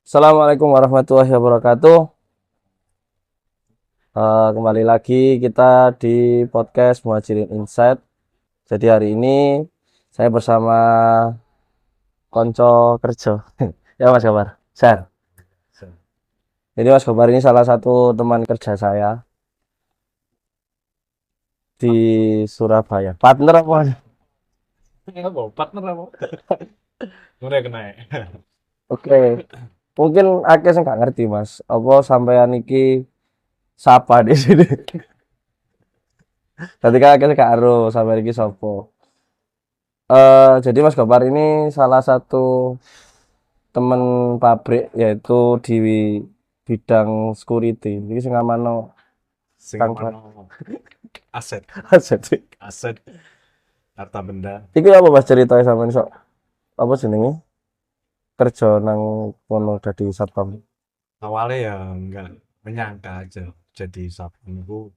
Assalamualaikum warahmatullahi wabarakatuh. Kembali lagi kita di podcast Muhajirin Insight. Jadi hari ini saya bersama konco kerja. Ya Mas Gobar. Sehat. Jadi Mas Gobar ini salah satu teman kerja saya di Surabaya. Partner apa? Apa? Partner apa? Mulai kena ya. Oke. Mungkin akeh sing gak ngerti Mas. Apa sampean iki sapa di sini? Tadi kan akeh sing gak ero sampean iki sapa. Jadi Mas Gopar ini salah satu temen pabrik yaitu di bidang security. Iki sing amanno Sing Kang Fat. mano aset, Jadi, aset harta benda. iki apa Mas ceritanya sampean sok apa jenenge? Kerja nang kono dadi satpam. Awalnya ya enggak menyangka aja jadi sabun itu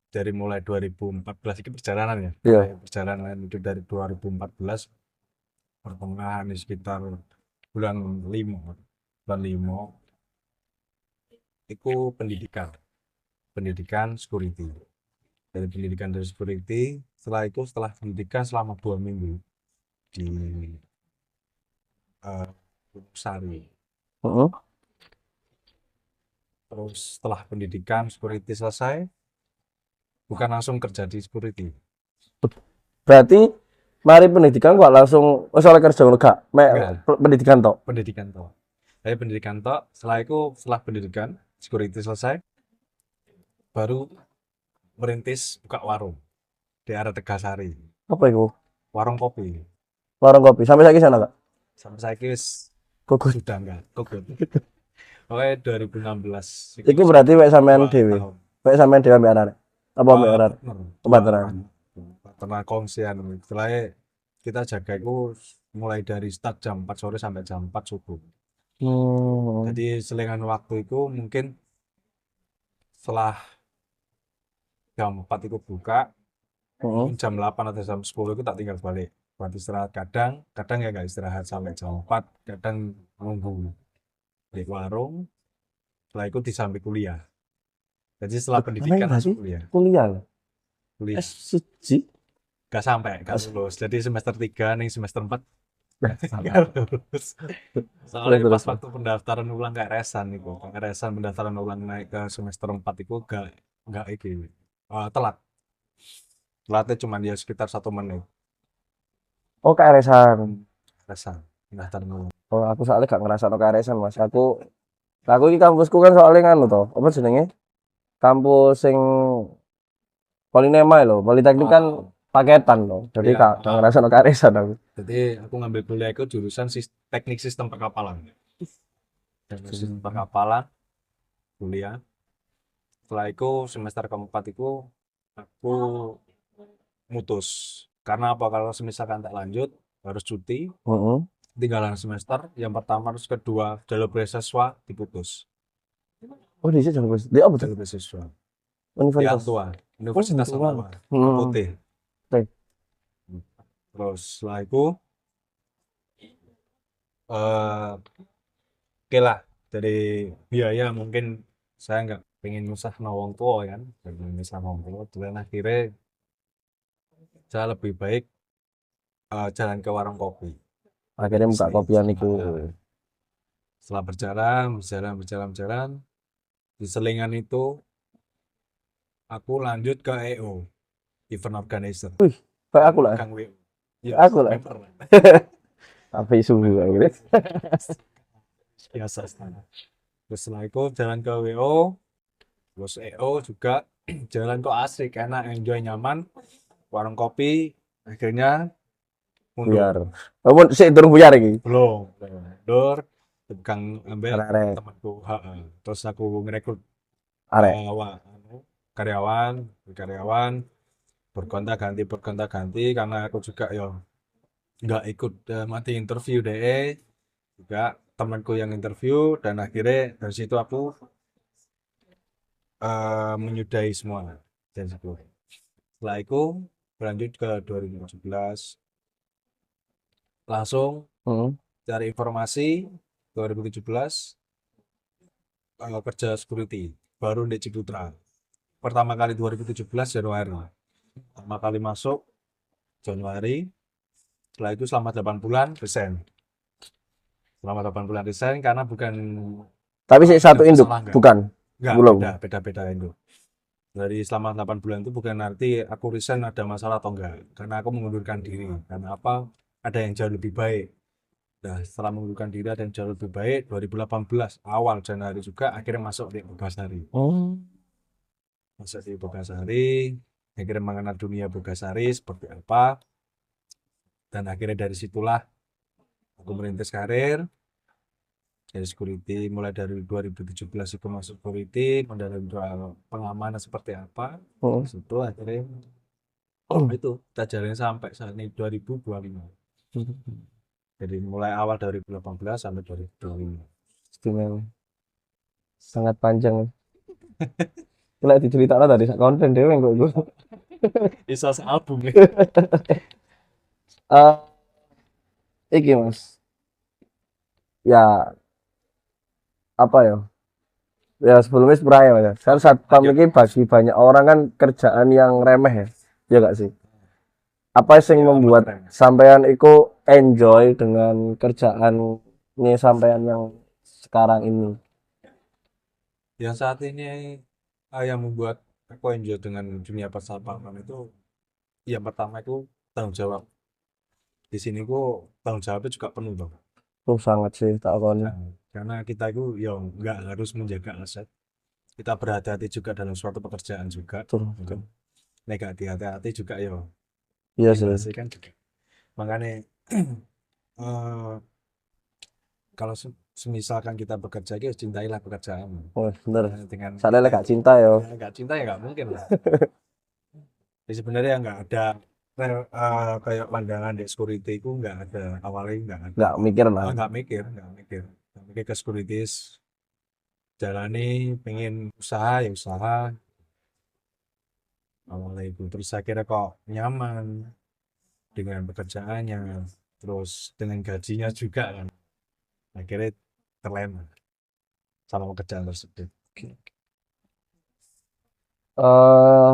dari mulai 2014 ini perjalanan ya. Mulai Iya. perjalanan itu dari 2014 pertengahan di sekitar bulan 5. Bulan 5 itu pendidikan security. Dari security, setelah pendidikan selama 2 minggu di eh, Sari. Heeh. Terus setelah pendidikan security selesai, bukan langsung kerja di security. Berarti mari pendidikan kok langsung soal kerja ngono gak? Mek Enggak, pendidikan tok. pendidikan toh. Saya pendidikan toh. Setelah pendidikan security selesai, baru merintis buka warung di area Tegasari. Apa iku? Warung kopi. Warung kopi. Sampai saiki sana gak? Sampai saya kis Gugus. sudah enggak, gugur. Oke, 2016 Iku itu berarti wek sampean dua dhewe. tahun. Wek sampean dhewe ambek arek. Apa ambek arek? Partner, dua Partneran. orang. Partner kongsian. Setelahnya kita jaga itu mulai dari start jam 4 sore sampai jam 4 subuh. Hmm. Jadi selingan waktu itu mungkin setelah jam 4 itu buka, Heeh. mungkin jam 8 atau jam 10 itu tak tinggal balik. Buat istirahat kadang, kadang ya nggak istirahat sampai jam 4, kadang nunggu di warung, setelah itu disambi kuliah. Jadi setelah Sampean pendidikan berarti langsung kuliah. kuliah lho. Kuliah. S1. Gak lulus. Jadi semester 3 nih semester 4 Nah, gak lulus. terus Soalnya terus. pas waktu pendaftaran ulang kayak resan itu. Kayak resan pendaftaran ulang naik ke semester 4 itu gak iki. Telat. Telatnya cuma dia sekitar 1 menit. Oh, KRS-an. Resan. Pendaftaran ulang. Oh, aku soalnya gak ngerasa no KRS-an, Mas. Aku iki kampusku kan soalnya nganu to. Apa jenenge? Kampus sing Polinema lho. Politeknik kan Oh, paketan loh. Jadi iya. gak ngerasa no KRS-an aku. Jadi aku ngambil kuliah itu jurusan teknik sistem perkapalan. Teknik sistem perkapalan, kuliah. Setelah itu semester keempat itu aku mutus. Karena apa? Kalau misalkan tak lanjut, harus cuti, Heeh. tinggalan semester, yang pertama terus kedua, jalur beasiswa diputus. Oh, di sini di apa tuh? Jalur beasiswa. Di Universitas. Antua, Oh, Universitas betul. Antua, Hmm. Putih. Oke. Terus setelah itu, eh oke lah, dari biaya mungkin saya nggak pengen nyusah no wong tua kan, pengen nyusah no wong tua, dan akhirnya saya lebih baik jalan ke warung kopi. Kopi Akhirnya buka bisnis. kopian iku. Setelah berjalan, di selingan itu aku lanjut ke EO, event organizer, Wih, kayak aku lah. Kang WO. Kayak Yes, aku lah. member. Tapi suhu Member kayak gitu. biasa standar. Terus setelah itu jalan ke WO, terus EO juga jalan kok asik, enak, enjoy, nyaman, warung kopi, akhirnya Buyar. mundur. Kamu sih durung buyar iki. Belum mundur, tukang ambil Arek-arek. temanku. Terus aku ngerekrut Arek. anu, karyawan, karyawan, bergonta-ganti karena aku juga ya nggak ikut mati interview deh, juga temanku yang interview dan akhirnya dari situ aku menyudahi semua dari situ. Setelah itu berlanjut ke 2017, langsung Heeh. cari informasi, 2017 kerja security baru di Ciputra. Pertama kali 2017 Januari. Pertama kali masuk Januari. Setelah itu selama 8 bulan resign. Selama 8 bulan resign karena bukan Tapi sih satu ada induk, masalah enggak? bukan? Enggak, Belum. beda itu. Dari selama 8 bulan itu bukan arti aku resign ada masalah atau enggak. Karena aku mengundurkan diri. Karena apa? Ada yang jauh lebih baik. Nah, setelah mengundurkan diri ada yang jauh lebih baik, 2018 awal Januari juga akhirnya masuk di Bogasari. Oh. Masuk di Bogasari, akhirnya mengenal dunia Bogasari seperti apa. Dan akhirnya dari situlah aku merintis karir dari security. Mulai dari 2017 itu masuk security, mendalami pengamanan seperti apa. Oh. Situ akhirnya itu kita jalani sampai saat ini 2025. Jadi mulai awal 2018 sampai 2025. Istimewa. Sangat panjang. Kira diceritakan tadi sak konten dhewe kok iku. Bisa album ya. Eh, iki Mas. Ya, apa ya? Ya sebelumnya sebenarnya ya, Mas. Kan satpam Ya. iki bagi banyak orang kan kerjaan yang remeh ya. Ya gak sih? Apa sing Ya, membuat remeh. sampean iku enjoy dengan kerjaan ini sampean yang sekarang ini? Yang saat ini yang membuat aku enjoy dengan dunia persatpaman itu, yang pertama itu tanggung jawab. Di sini ku tanggung jawabnya juga penuh tuh. Oh, sangat sih tak akoni. Karena kita itu ya nggak harus menjaga aset. Kita berhati-hati juga dalam suatu pekerjaan juga. Betul, Gitu. betul. Negatif hati-hati juga ya. Iya sih. Imbasnya kan juga. Makanya eh, kalau semisalkan kita bekerja, ya cintailah pekerjaan. Oh, bener. Dengan Sadele kita gak cinta ya. nggak cinta ya nggak mungkin lah. Jadi sebenarnya nggak ada kayak pandangan di security itu nggak ada awalnya nggak ada. Nggak mikir lah. Nggak mikir ke securities jalani pengen usaha ya usaha awalnya itu terus akhirnya kok nyaman dengan pekerjaannya terus dengan gajinya juga kan akhirnya terlena sama pekerjaan tersebut. Eh,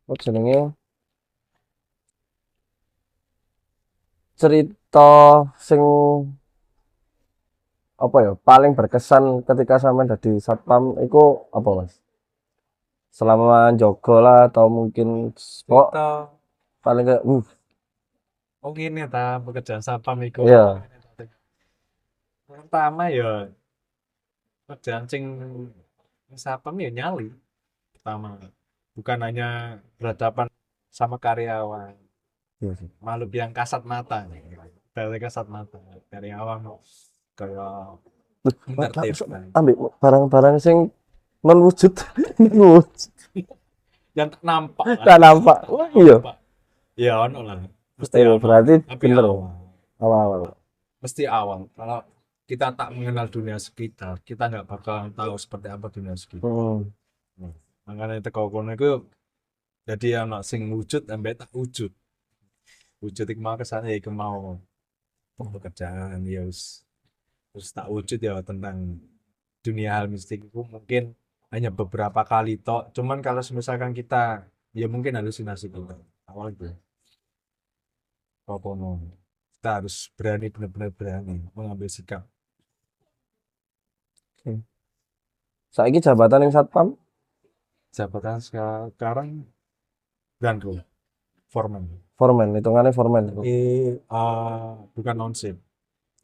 apa jenenge? Cerita sing apa ya paling berkesan ketika sampean dadi satpam iku apa Mas? Selama jogo lah atau mungkin kok Kita paling ke oh ini ta pekerjaan sapam itu iya pertama ya pekerjaan sing sapam ya nyali pertama bukan hanya berhadapan sama karyawan iya sih. makhluk yang kasat mata nih dari kasat mata dari awam kayak menertibkan Ambil barang-barang sing non wujud non wujud yang nampak lah tak nampak wah iya nampak ya ono lah mesti iya awal berarti tapi bener awal awal-awal mesti awal kalau kita tak mengenal dunia sekitar kita nggak bakal tahu seperti apa dunia sekitar. hmm. Nah, makanya teko kono iku jadi ana sing wujud ambek tak wujud wujud iku mau kesane iku mau pekerjaan ya wis terus tak wujud ya tentang dunia hal mistik itu mungkin hanya beberapa kali tok cuman kalau misalkan kita ya mungkin halusinasi kita awal itu kono kita harus berani benar-benar berani mengambil sikap. Oke. Saiki jabatan yang satpam Jabatan sekarang Gandro foreman foreman hitungannya foreman bukan non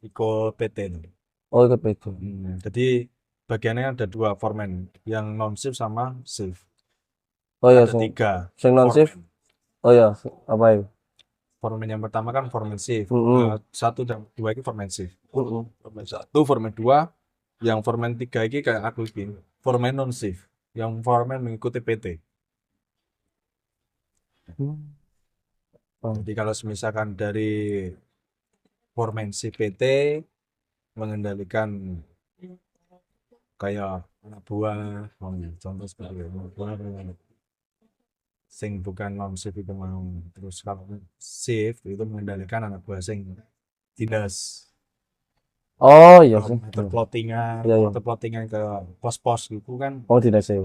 ikut PT ini. oh ikut itu Jadi bagiannya ada dua foreman yang non shift sama shift oh ya ada tiga sing non shift foreman. oh ya apa itu Foreman yang pertama kan foreman shift satu dan dua ini foreman shift foreman satu foreman dua yang foreman tiga ini kayak aku ini foreman non shift yang foreman mengikuti PT. Jadi kalau misalkan dari foreman shift PT mengendalikan kayak anak buah contoh seperti itu anak buah sing bukan non shift itu mau terus kalau shift itu mengendalikan anak buah sing dinas Oh iya sih. metode plottingan, Iya iya. metode plottingan ke pos-pos gitu kan. Oh tidak sih.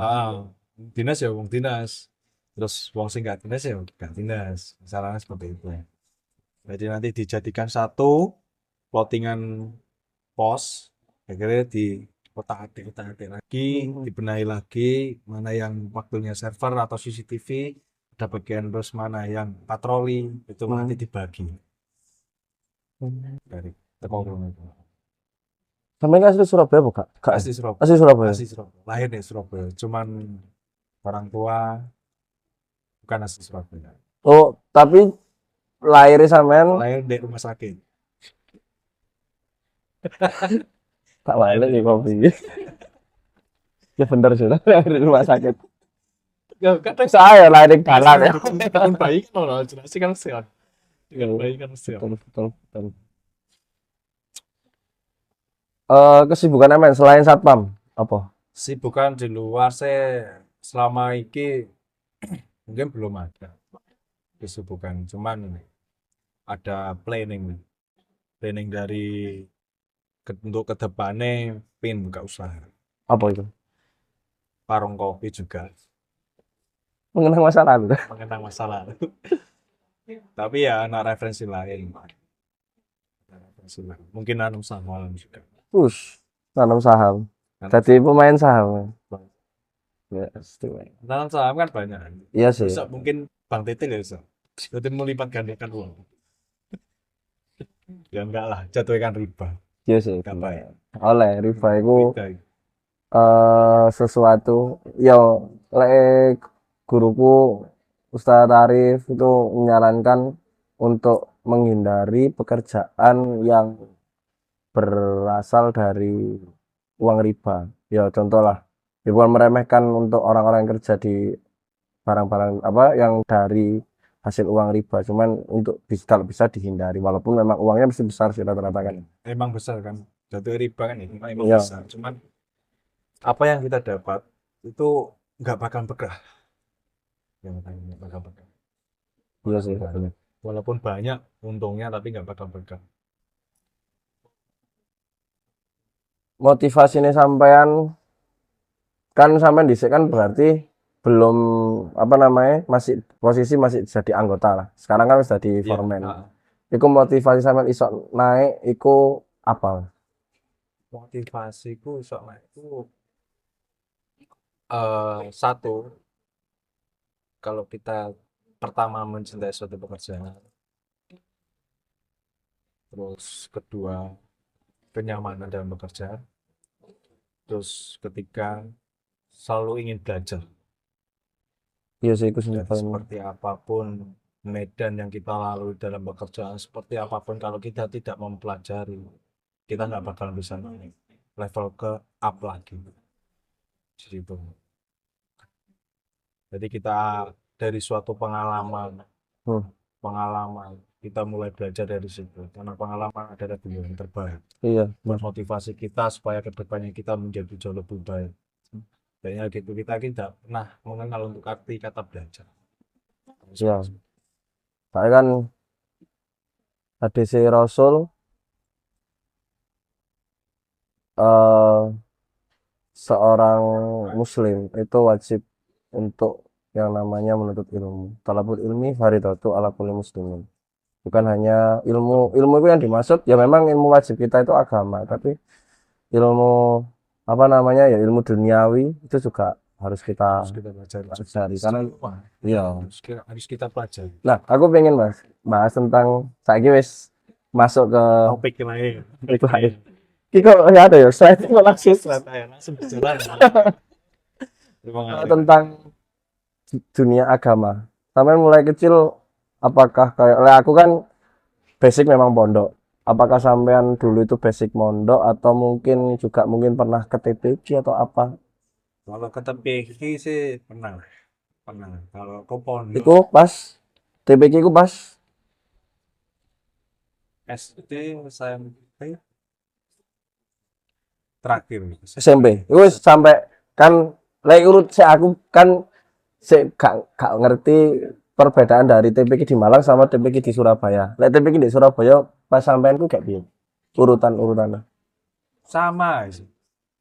Dinas ya wong dinas. Terus wong sing gak dinas ya gak dinas. Misalnya seperti itu. Jadi nanti dijadikan satu plottingan pos, akhirnya di otak-atik lagi, dibenahi lagi, mana yang waktunya server atau CCTV, ada bagian terus mana yang patroli, itu nanti dibagi dari teko kono itu. Sampai kan asli Surabaya bukan? Kak. Asli Surabaya. Asli Surabaya. Asli Surabaya. Lahir di Surabaya. Cuman orang tua bukan asli Surabaya. Oh, tapi lahirnya sampean Lahir di rumah sakit. tak balik di kopi. Ya bener sih, lahir di rumah sakit. Ya kadang Saya lahir di dalam ya. kan bayi kan orang jelas kan sehat. Dengan bayi kan sehat. Betul. Kesibukan aman selain satpam apa? Sibukan di luar saya selama ini mungkin belum ada kesibukan, cuman ada planning dari untuk kedepannya pin buka usaha Apa itu? warung kopi juga Mengenang masa lalu. mengenang masa lalu. Tapi ya anak referensi lain, mungkin nanam saham juga. Terus nanam saham. Jadi pemain saham. Ya, istimewa. Nanam saham kan banyak. Iya sih. Bisa mungkin Bang Titil ya bisa. Jadi melipat gandakan uang. Ya enggak lah, jatuhkan riba. Iya sih. Enggak baik. Oleh riba itu Beda. sesuatu yang lek guruku Ustadz Arif itu menyarankan untuk menghindari pekerjaan yang berasal dari uang riba. Ya contoh lah, ya bukan meremehkan untuk orang-orang yang kerja di barang-barang apa yang dari hasil uang riba, cuman untuk kalau bisa dihindari, walaupun memang uangnya mesti besar sih rata-rata kan. Emang besar kan, jatuh riba kan ya, emang Iya. besar. Cuman apa yang kita dapat itu nggak bakal berkah. Nggak bakal berkah. Iya sih. Walaupun banyak untungnya tapi nggak bakal berkah. Motivasinya sampean kan sampean dhisik kan berarti belum apa namanya masih posisi masih jadi anggota lah. Sekarang kan sudah di foreman. Iku motivasi sampean iso naik iku apa? Motivasiku soalnya itu satu, kalau kita pertama mencintai suatu pekerjaan, terus kedua kenyamanan dalam bekerja, terus ketiga selalu ingin belajar. Iya sih iku Dan paling seperti apapun medan yang kita lalui dalam bekerjaan, seperti apapun kalau kita tidak mempelajari, kita nggak bakal bisa naik level ke up lagi. Jadi itu. Jadi kita dari suatu pengalaman kita mulai belajar dari situ, karena pengalaman adalah guru yang terbaik iya. buat motivasi kita supaya kedepannya kita menjadi jauh lebih baik. Dan gitu kita tidak pernah mengenal untuk arti kata belajar. Iya. Saya kan hadis Rasul seorang muslim itu wajib untuk yang namanya menuntut ilmu. Talabul ilmi fardhatun ala kulli muslimin. Bukan hanya ilmu itu yang dimaksud ya memang ilmu wajib kita itu agama, tapi ilmu apa namanya ya ilmu duniawi itu juga harus kita Harus kita pelajari. pelajari karena Wah, iya. harus kita pelajari. Nah, aku pengen bahas tentang saiki wis masuk ke Topik lain. topik lain. Iki kok ya ada ya slide kok langsung Langsung berjalan. tentang dunia agama. Sampai mulai kecil apakah kayak aku kan basic memang pondok. Apakah sampean dulu itu basic mondok atau mungkin juga pernah ke TPQ atau apa? Kalau kata PK sih pernah. Kalau ke pondok Iku pas TPQ iku pas SD saya terakhir SMP. Iku wis sampai kan lek urut aku kan gak ngerti perbedaan dari TPQ di Malang sama TPQ di Surabaya. Lek TPQ di Surabaya pas sampean ku kayak piye? Urutannya. sama sih.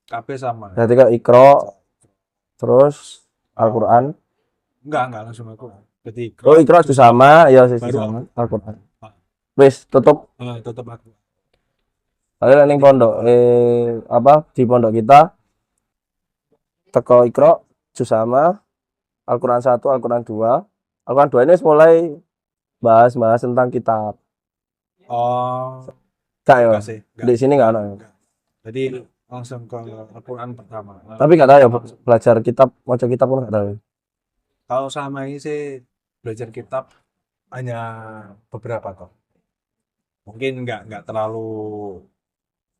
Kabeh sama. Berarti kayak Iqra terus Al-Qur'an. Enggak langsung aku. Jadi Oh, Iqra Iqra juz itu sama, sama, ya sih baru sama aku. Al-Qur'an. Wis tutup. Tetap aku. Kalian ning Jadi pondok apa di pondok kita teko Iqra juz sama Al-Qur'an 1, Al-Qur'an 2. Al-Qur'an 2 ini mulai bahas-bahas tentang kitab. oh, Enggak ya? enggak sih, Di sini enggak ada. Ya? enggak. Jadi langsung ke Al-Quran pertama. Tapi enggak tahu ya belajar kitab, baca kitab pun enggak tahu. Ya? Kalau selama ini sih belajar kitab hanya beberapa toh. Mungkin nggak terlalu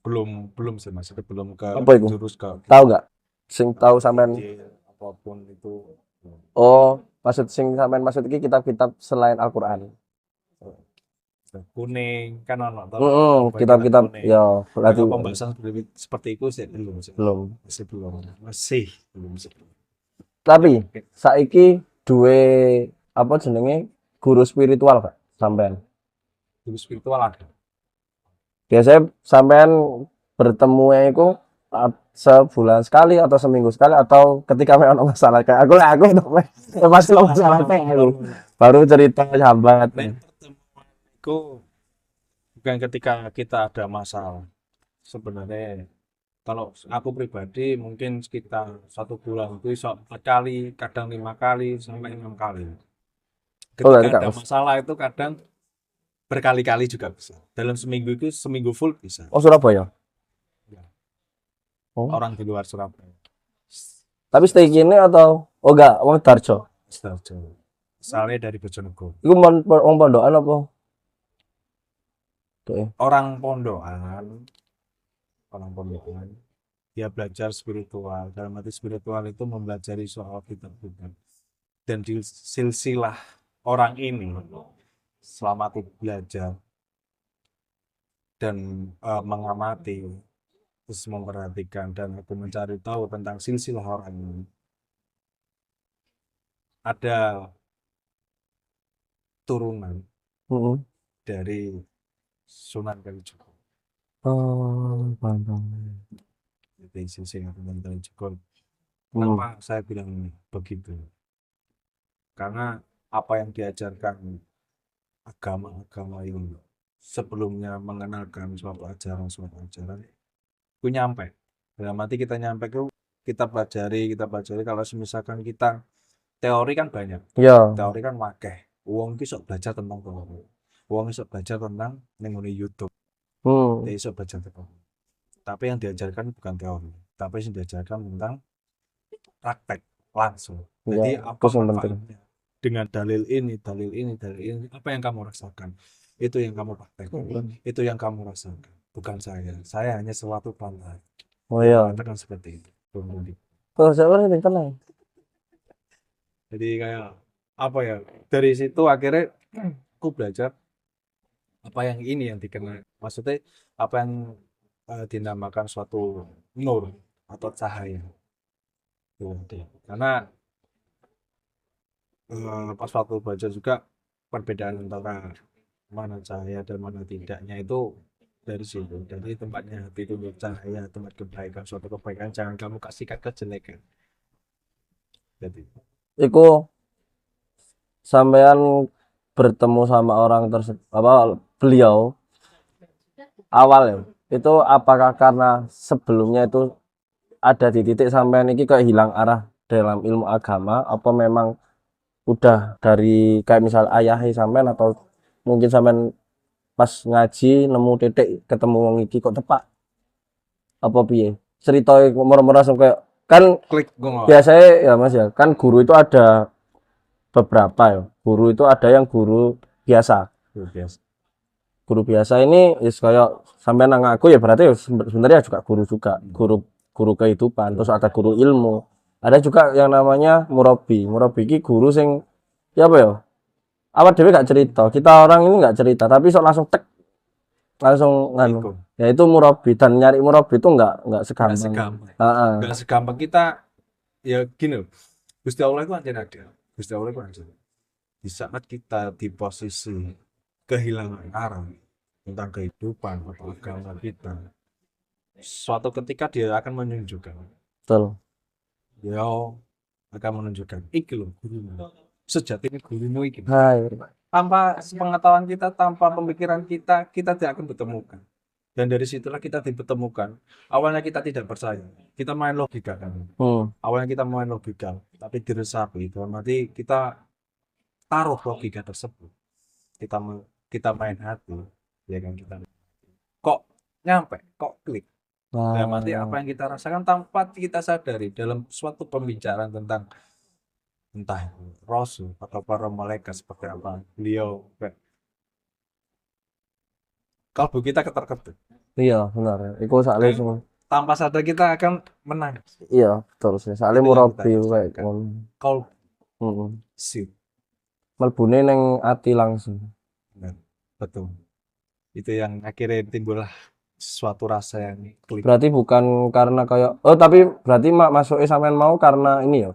belum belum sih mas, belum ke Apa itu? jurus ke Tahu enggak? Sing tahu sampean. Injil apapun itu. Oh, maksud sing sampean maksud iki kitab-kitab selain Al-Qur'an. Kuning kan ono toh, kitab Kitab-kitab kuning. ya berarti Kalau pembahasan seperti itu sih belum sih. belum. Masih belum sih. Tapi saiki duwe apa jenenge guru spiritual Kak sampean. Guru spiritual ada. Biasanya sampean bertemu itu sebulan sekali atau seminggu sekali atau ketika memang ada masalah kayak aku itu pasti lo masalah kayak aku baru cerita sahabat. Nek pertemuan itu bukan ketika kita ada masalah. Sebenarnya kalau aku pribadi mungkin sekitar 1 bulan itu bisa 4 kali, kadang 5 kali sampai 6 kali. Oh Ketika dari Kak ada Mas. masalah itu kadang berkali-kali juga bisa. Dalam seminggu itu seminggu full bisa. Oh Surabaya. Ya, Oh. orang di luar Surabaya. Tapi stay kini atau oh enggak, wong Darjo. Sidoarjo. Asalnya dari Bojonegoro. Iku wong pondokan apa? Oke. Orang pondokan, orang pondokan. Dia belajar spiritual. Dalam arti spiritual itu mempelajari soal kitab-kitab. Dan di silsilah orang ini selama aku belajar dan mengamati terus memperhatikan dan aku mencari tahu tentang silsilah orang ini ada turunan Heeh. dari Sunan Kalijogo. Oh, paham. Jadi silsilah Sunan Kalijogo. Hmm. Kenapa saya bilang begitu? Karena apa yang diajarkan agama-agama yang sebelumnya mengenalkan suatu ajaran itu nyampe. Dalam arti kita nyampe itu kita pelajari kalau misalkan kita teori kan banyak. Ya. Teori kan wakeh. Wong iki sok belajar tentang teori. Wong iso belajar tentang ning YouTube. Dia iso belajar tentang. Tapi yang diajarkan bukan teori, tapi yang diajarkan tentang praktek langsung. Jadi Ya, apa itu yang penting. manfaatnya? Dengan dalil ini, apa yang kamu rasakan? Itu yang kamu praktekkan. Itu yang kamu rasakan. Bukan saya. Saya hanya suatu pantai. Oh Yang ya. mengatakan seperti itu. Oh, saya ini tenang. Jadi kayak apa ya? Dari situ akhirnya aku belajar apa yang ini yang dikenal. Maksudnya apa yang dinamakan suatu nur atau cahaya. Tuh. Karena pas waktu belajar juga perbedaan antara mana cahaya dan mana tidaknya itu dari situ. Jadi tempatnya hati itu cahaya, tempat kebaikan, suatu kebaikan jangan kamu kasihkan kejelekan. Jadi Iku sampean bertemu sama orang tersebut apa beliau awal ya. Itu apakah karena sebelumnya itu ada di titik sampean ini kayak hilang arah dalam ilmu agama apa memang udah dari kayak misal ayah sampean atau mungkin sampean pas ngaji nemu titik ketemu wong iki kok tepak apa piye ceritanya murah-murah langsung kayak kan klik gue biasanya ya Mas ya kan guru itu ada beberapa ya guru itu ada yang guru biasa biasa. guru biasa ini is kayak sampean ngaku ya berarti ya sebenarnya juga guru guru kehidupan terus ada guru ilmu ada juga yang namanya murabi iki guru sing ya apa ya awak dhewe gak cerita kita orang ini gak cerita tapi sok langsung tek langsung nganu ya itu murabi dan nyari murabi itu nggak segampang Nggak segampang kita ya gini loh. Gusti Allah itu anjir ada. Gusti Allah itu anjir. Di saat kita di posisi kehilangan arah tentang kehidupan atau agama kita, suatu ketika dia akan menunjukkan, betul. dia akan menunjukkan iki loh gurumu, sejatinya gurumu iki. Hai, Tanpa pengetahuan kita, tanpa pemikiran kita, kita tidak akan bertemukan. Dan dari situlah kita dipertemukan. Awalnya kita tidak percaya, kita main logika kan. Awalnya kita main logika, tapi diresapi itu nanti kita taruh logika tersebut. Kita main hati, ya kan kita. Kok nyampe, kok klik. Nah, nanti apa yang kita rasakan tanpa kita sadari dalam suatu pembicaraan tentang entah itu Rasul atau para malaikat seperti apa beliau, kalbu kita ketar-ketir. iya benar. Iku sakle Dan sing tanpa sadar kita akan menang. iya betul sih. Sakle Itu yang murabi kita kayak rasakan. ngono. Kalau Heeh. sih, Melbune ning ati langsung. benar, betul. Itu yang akhirnya timbullah suatu rasa yang klik. Berarti bukan karena kayak tapi berarti masuknya sampean mau karena ini ya.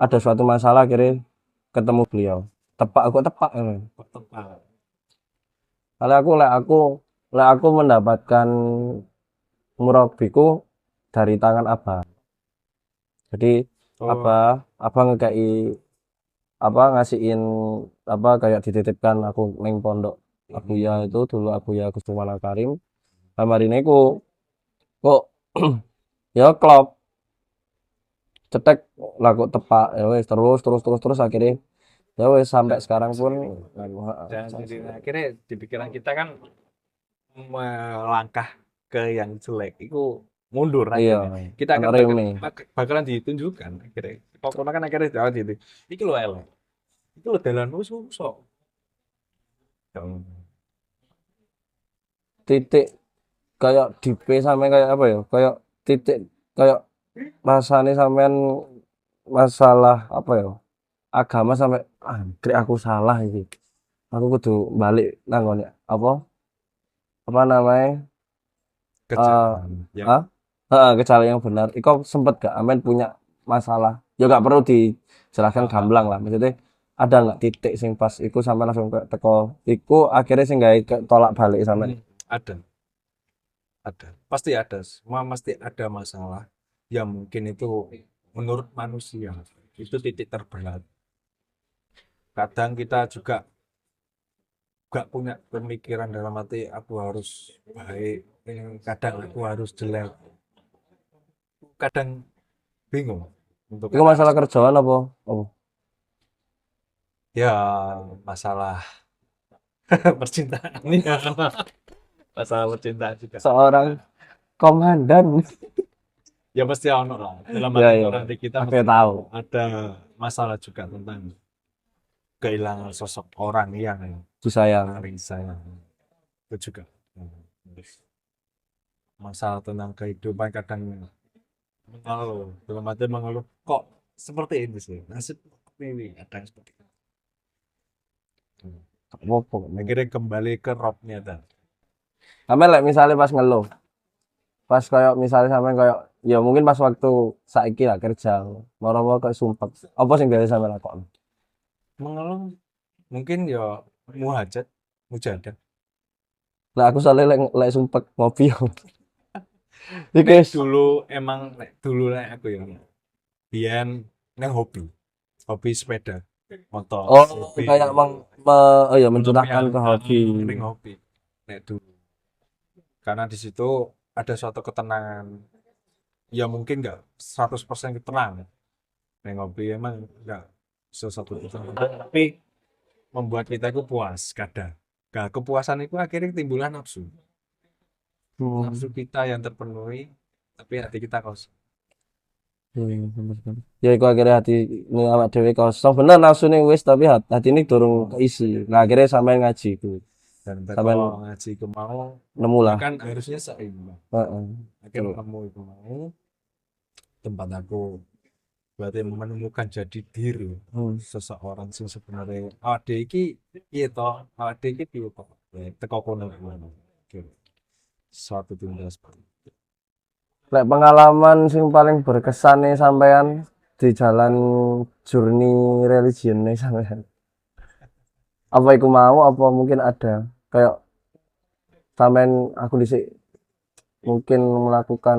Ada suatu masalah akhirnya ketemu beliau. Tepak aku tepak ngono. Kok tepat. Kalau aku mendapatkan murabiku dari tangan abah. Jadi Oh, abah ngekei ngasihin kayak dititipkan aku neng pondok Abuya itu dulu Abuya Kusuma Karim. Kamarine ku kok ya klop cetek lah kok tepak ya wes terus akhirnya ya wes sampai dan sekarang pun akhirnya di pikiran kita kan melangkah ke yang jelek itu mundur iya akhirnya. Kita anak akan reme bakalan ditunjukkan akhirnya. Pokoknya kan akhirnya jalan gitu. Iki lo elek. Itu lo dalan susuk. titik kayak di P sampai kayak apa ya kayak titik kayak rasanya sampean masalah apa ya agama sampai anjir aku salah ini aku kudu balik nanggone apa namanya eh Kejadian yang ah ke jalan yang benar iku sempet gak amen punya masalah ya gak perlu dijelaskan ah, gamblang ah, lah maksudnya ada nggak titik sing pas iku sampai langsung ke teko iku akhirnya sing gawe tolak balik sampai ada, ada. Pasti ada. Semua pasti ada masalah yang mungkin itu menurut manusia itu titik terberat. Kadang kita juga gak punya pemikiran dalam arti aku harus baik, kadang aku harus jelek, kadang bingung untuk iku masalah kerjaan apa ya masalah percintaan ya masalah percintaan juga seorang komandan ya pasti ono lah dalam ya hati ya nurani kita aku mesti tahu ada masalah juga tentang kehilangan sosok orang yang disayang paling sayang itu juga. Terus masalah tentang kehidupan kadang mengeluh dalam arti mengeluh kok seperti ini sih nasib ini kadang seperti itu. apa Akhirnya kembali ke rocknya tadi. sampe lek misalnya pas ngeluh pas kayak misalnya sampe kayak ya mungkin pas waktu saiki lah kerja moro-moro kayak sumpek apa sing biasa sampe lakon Mengeluh mungkin ya muhajat mujadah. lah aku soalnya lek sumpek ngopi iki Nek wis dulu emang nek dulu nek aku ya biyen neng hobi hobi sepeda motor oh hobi kayak oh ya untuk mencurahkan yang ke hobi ring hobi nek dulu karena di situ ada suatu ketenangan ya mungkin nggak 100% ketenangan neng hobi emang nggak sesuatu ketenangan tapi membuat kita itu puas kadang nah kepuasan itu akhirnya timbullah nafsu nafsu kita yang terpenuhi tapi hati kita kosong. bener. Ya iku akhirnya hati ini awak dhewe kosong bener nafsune wis tapi hati ini durung keisi nah akhirnya sampai ngaji ku Dan sampai teko ngaji ke mau nemu ya lah kan harusnya seimbang heeh akhirnya kamu itu mau tempat aku berarti menemukan jadi diri seseorang sing sebenarnya awake iki piye to awake iki piye to ya teko kono kono. Oke. Suatu tindak seperti itu. Lek pengalaman sing paling berkesan nih sampean di jalan journey religion nih sampean. Apa iku mau apa mungkin ada kayak sampean aku dhisik mungkin melakukan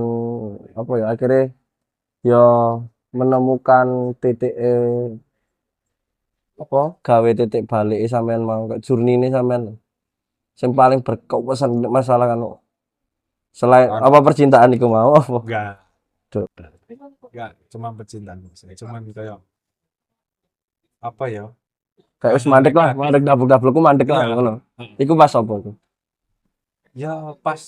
apa ya, akhirnya ya menemukan titik apa gawe titik balik sampean mau kayak journey ini sampean yang paling berkesan masalah kan selain Anu, apa percintaan itu mau apa. enggak, Duh, enggak cuma percintaan saya. Cuman kayak apa ya? kayak wis Hal-hal mandek lah, negatif. mandek dabuk-dabukku mandek lah Iya. ngono. Iku pas apa iku? Ya pas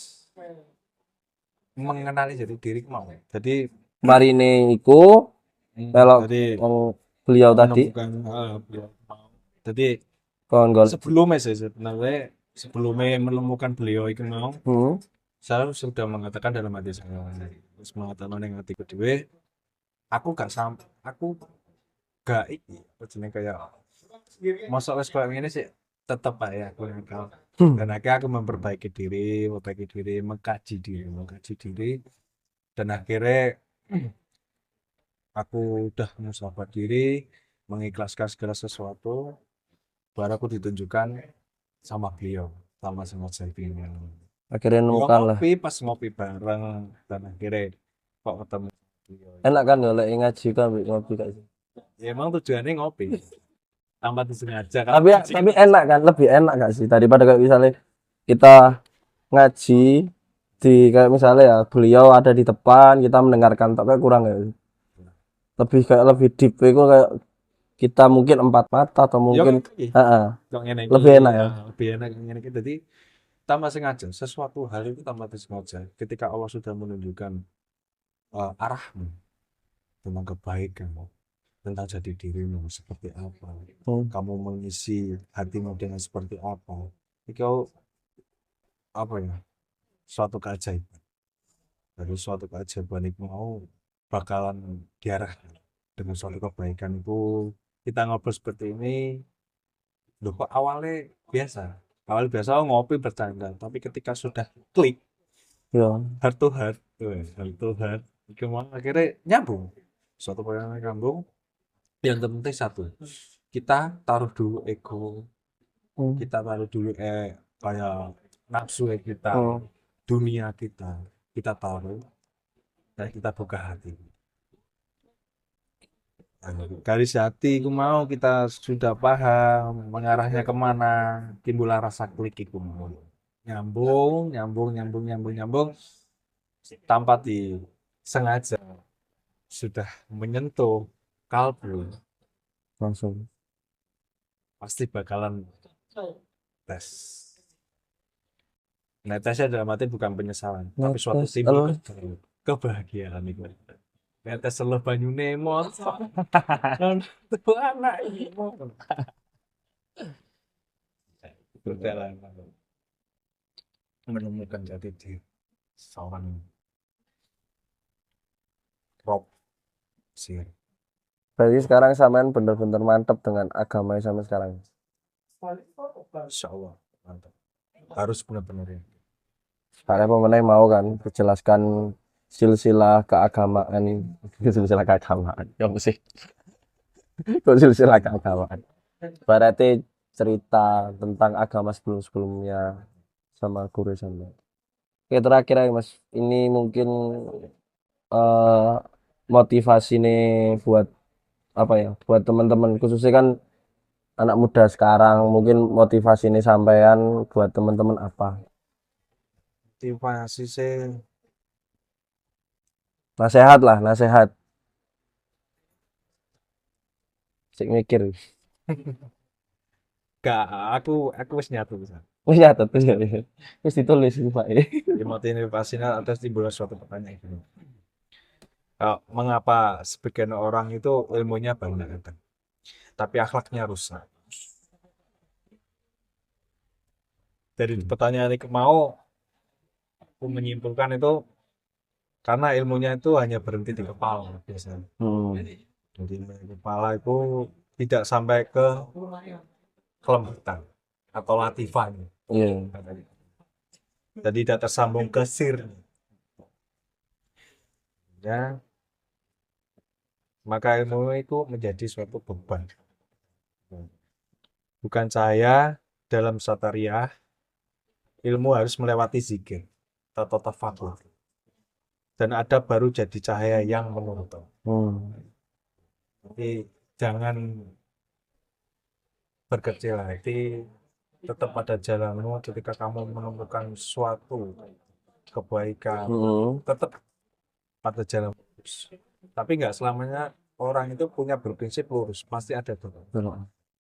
mengenali jati diri mau. Jadi Marine iku melok jadi wong beliau tadi menemukan beliau mau. Jadi kon gol. sebelumnya sih sebenarnya sebelumnya menemukan beliau itu mau, Hmm. saya sudah mengatakan dalam hati saya, terus mengatakan yang hati kedua, aku gak sam, aku gak iki, apa jenenge kayak masa wes kayak gini sih tetap pak ya aku nakal. Hmm. Dan akhirnya aku memperbaiki diri, mengkaji diri, dan akhirnya aku udah musabat diri, mengikhlaskan segala sesuatu, baru aku ditunjukkan sama beliau, sama saya ini. Akhirnya Ya nemukan lah. ngopi, pas ngopi bareng, dan akhirnya kok ketemu beliau. Enak kan ya lek ngaji kan ambek ngopi kayak gitu. Ya emang tujuannya ngopi, tanpa disengaja kan. Tapi enak kan, lebih enak gak sih daripada kayak misalnya kita ngaji di kayak misalnya ya beliau ada di depan kita mendengarkan tok kayak kurang ya. Lebih kayak lebih deep itu kayak kita mungkin empat mata atau Ya mungkin ngopi, heeh, kok ngene iki, lebih enak ya. lebih enak ngene iki. Jadi tanpa sengaja, sesuatu hal itu tanpa disengaja. Ketika Allah sudah menunjukkan arahmu tentang kebaikanmu, tentang jati dirimu seperti apa, Hmm. kamu mengisi hatimu dengan seperti apa. Ini kau apa ya? Suatu keajaiban. Dari suatu keajaiban itu mau bakalan diarahkan dengan suatu kebaikan itu kita ngobrol seperti ini. Loh kok awal biasa oh, ngopi bercanda, tapi ketika sudah klik Ya, heart to heart, heart to heart, kemana akhirnya nyambung. Suatu perjalanan nyambung. Yang terpenting satu, kita taruh dulu ego, hmm. kita taruh dulu kayak nafsu kita, Hmm. dunia kita taruh dan kita buka hati. Nah, garis hati ku mau kita sudah paham mengarahnya kemana, timbullah rasa klik iku mau. Nyambung, tanpa disengaja sudah menyentuh kalbu, Langsung. pasti bakalan tes. Nah, tesnya dalam arti bukan penyesalan, tapi suatu Netes timbul kebahagiaan itu. Netes selo banyune motor. Tuh anak ini motor. Berjalan menemukan jati diri seorang rock sih. Berarti sekarang sampean bener-bener mantep dengan agama sampai sekarang. Insya Allah mantap. Harus benar-benar ya. Karena pemenang mau kan dijelaskan silsilah keagamaan, silsilah keagamaan. Ya sih, kok silsilah keagamaan. Berarti cerita tentang agama sebelum-sebelumnya sama guru sama. Oke terakhir ya Mas, ini mungkin eh motivasi nih buat apa ya, buat teman-teman khususnya kan anak muda sekarang mungkin motivasi ini sampean buat teman-teman apa? Motivasi sih Nasehat lah, nasehat. Sik mikir. gak aku wis nyatu bisa. Wis nyatet wis ya. Wis ditulis iki Pak. Di motivasi atas timbul suatu pertanyaan gitu. Mengapa sebagian orang itu ilmunya banyak kan, tapi akhlaknya rusak? Dari pertanyaan ini mau aku menyimpulkan itu karena ilmunya itu hanya berhenti di kepala biasanya. Hmm. Jadi di kepala itu tidak sampai ke kelembutan atau latifan. Iya. Jadi tidak tersambung ke sir. Ya, maka ilmu itu menjadi suatu beban. Bukan saya dalam satariah, ilmu harus melewati zikir. atau tafakur. Dan ada baru jadi cahaya yang menuntun. Jadi jangan berkecil hati, tetap pada jalanmu ketika kamu menemukan suatu kebaikan, tetap pada jalan lurus. Tapi nggak selamanya orang itu punya berprinsip lurus, pasti ada tuh.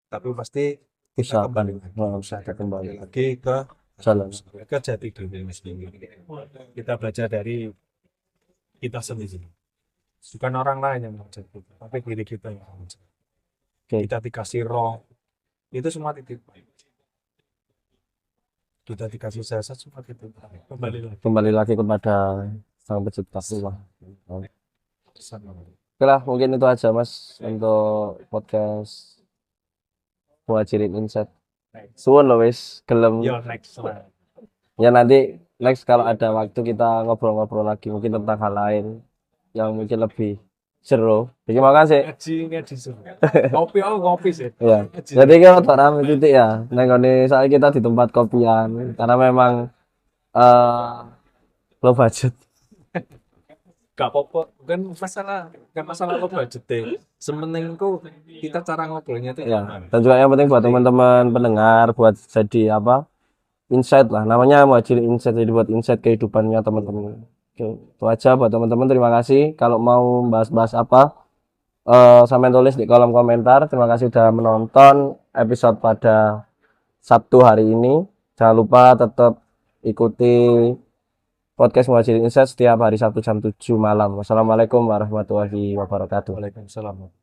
Tapi pasti kita kembali lagi ke jalan ke jati diri sendiri. Kita belajar dari kita sendiri. Bukan orang lain yang mengajar kita, tapi diri kita yang mengajar. Kita dikasih roh, itu semua titipan. Kita dikasih jasa semua titipan. Kembali lagi kepada Sang Pencipta Allah. Oke lah, mungkin itu aja Mas untuk podcast Muhajirin Insight. Suwun loh wis gelem. Ya nanti next kalau ada waktu kita ngobrol-ngobrol lagi mungkin tentang hal lain yang mungkin lebih seru. Terima kasih. Ngopi sih. Ya. Jadi kita tak rame titik ya. Nengone saat kita di tempat kopian karena memang low budget. Gak apa-apa, kan masalah lo budget deh. Sementing kok kita cara ngobrolnya tuh Ya. Dan juga yang penting buat teman-teman pendengar buat jadi apa? Insight lah. Namanya Muhajirin Insight, jadi buat insight kehidupannya teman-teman. Oke, itu aja buat teman-teman. Terima kasih. Kalau mau bahas-bahas apa, sampai tulis di kolom komentar. Terima kasih sudah menonton episode pada Sabtu hari ini. Jangan lupa tetap ikuti podcast Muhajirin Insight setiap hari Sabtu jam 7 malam. Wassalamualaikum warahmatullahi wabarakatuh. Waalaikumsalam.